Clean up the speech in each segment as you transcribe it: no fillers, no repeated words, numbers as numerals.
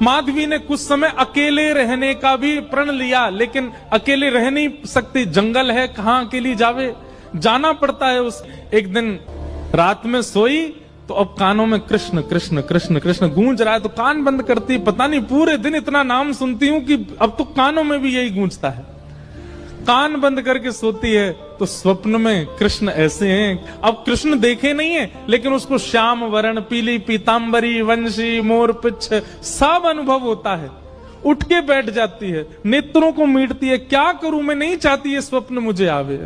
माधवी ने कुछ समय अकेले रहने का भी प्रण लिया, लेकिन अकेले रह नहीं सकती, जंगल है, कहां अकेली जावे, जाना पड़ता है। उस एक दिन रात में सोई तो अब कानों में कृष्ण कृष्ण कृष्ण कृष्ण गूंज रहा है, तो कान बंद करती, पता नहीं पूरे दिन इतना नाम सुनती हूं कि अब तो कानों में भी यही गूंजता है। कान बंद करके सोती है तो स्वप्न में कृष्ण ऐसे हैं। अब कृष्ण देखे नहीं है, लेकिन उसको श्याम वर्ण, पीली पीतांबरी, वंशी, मोर पिच्छ सब अनुभव होता है। उठ के बैठ जाती है, नेत्रों को मीटती है, क्या करूं मैं, नहीं चाहती ये स्वप्न मुझे आवे।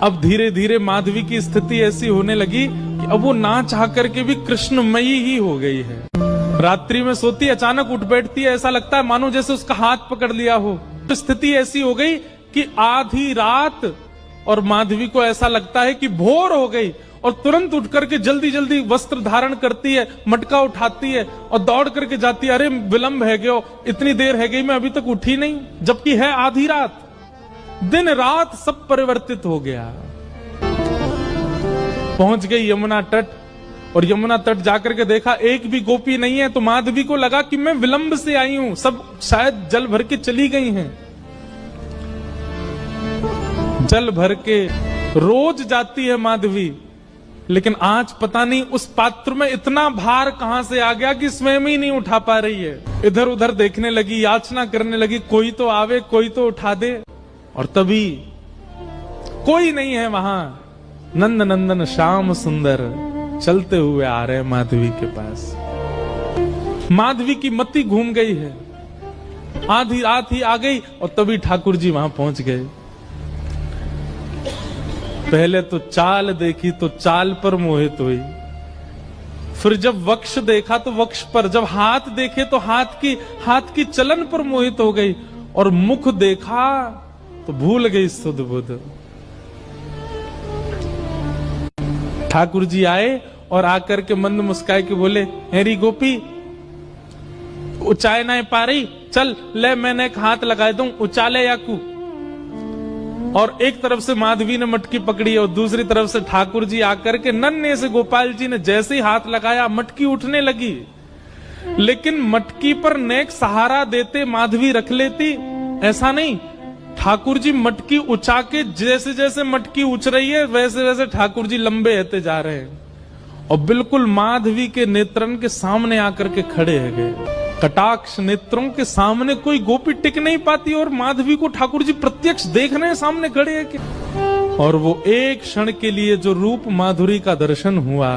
अब धीरे धीरे माधवी की स्थिति ऐसी होने लगी कि अब वो ना चाह करके भी कृष्णमयी ही हो गई है। रात्रि में सोती, अचानक उठ बैठती है, ऐसा लगता है मानो जैसे उसका हाथ पकड़ लिया हो। स्थिति ऐसी हो गई कि आधी रात और माधवी को ऐसा लगता है कि भोर हो गई, और तुरंत उठ करके जल्दी जल्दी वस्त्र धारण करती है, मटका उठाती है और दौड़ करके जाती है। अरे विलंब है गयो, इतनी देर है गई, मैं अभी तक उठी नहीं, जबकि है आधी रात। दिन रात सब परिवर्तित हो गया। पहुंच गई यमुना तट, और यमुना तट जाकर के देखा एक भी गोपी नहीं है, तो माधवी को लगा कि मैं विलंब से आई हूं, सब शायद जल भर के चली गई हैं। जल भर के रोज जाती है माधवी, लेकिन आज पता नहीं उस पात्र में इतना भार कहां से आ गया कि स्वयं ही नहीं उठा पा रही है। इधर उधर देखने लगी, याचना करने लगी, कोई तो आवे, कोई तो उठा दे। और तभी कोई नहीं है वहां। नंद नंदन श्याम सुंदर चलते हुए आ रहे माधवी के पास। माधवी की मति घूम गई है, आधी रात ही आ गई, और तभी ठाकुर जी वहां पहुंच गए। पहले तो चाल देखी तो चाल पर मोहित हुई, फिर जब वक्ष देखा तो वक्ष पर, जब हाथ देखे तो हाथ की चलन पर मोहित हो गई, और मुख देखा तो भूल गई सुध बुध। ठाकुर जी आए और आकर के मंद मुस्काए के बोले, हेरी गोपी, उचाए ना पा रही, चल ले मैंने एक हाथ लगा दूं, उचाले याकू। और एक तरफ से माधवी ने मटकी पकड़ी और दूसरी तरफ से ठाकुर जी आकर के नन्हे से गोपाल जी ने जैसे ही हाथ लगाया, मटकी उठने लगी। लेकिन मटकी पर नेक सहारा देते माधवी रख लेती, ऐसा नहीं। ठाकुर जी मटकी उछा के, जैसे जैसे मटकी उछ रही है वैसे वैसे ठाकुर जी लंबे होते जा रहे हैं, और बिल्कुल माधवी के नेत्रन के सामने आकर के खड़े है गए। कटाक्ष नेत्रों के सामने कोई गोपी टिक नहीं पाती, और माधवी को ठाकुर जी प्रत्यक्ष देख रहे हैं, सामने खड़े हैं। और वो एक क्षण के लिए जो रूप माधुरी का दर्शन हुआ,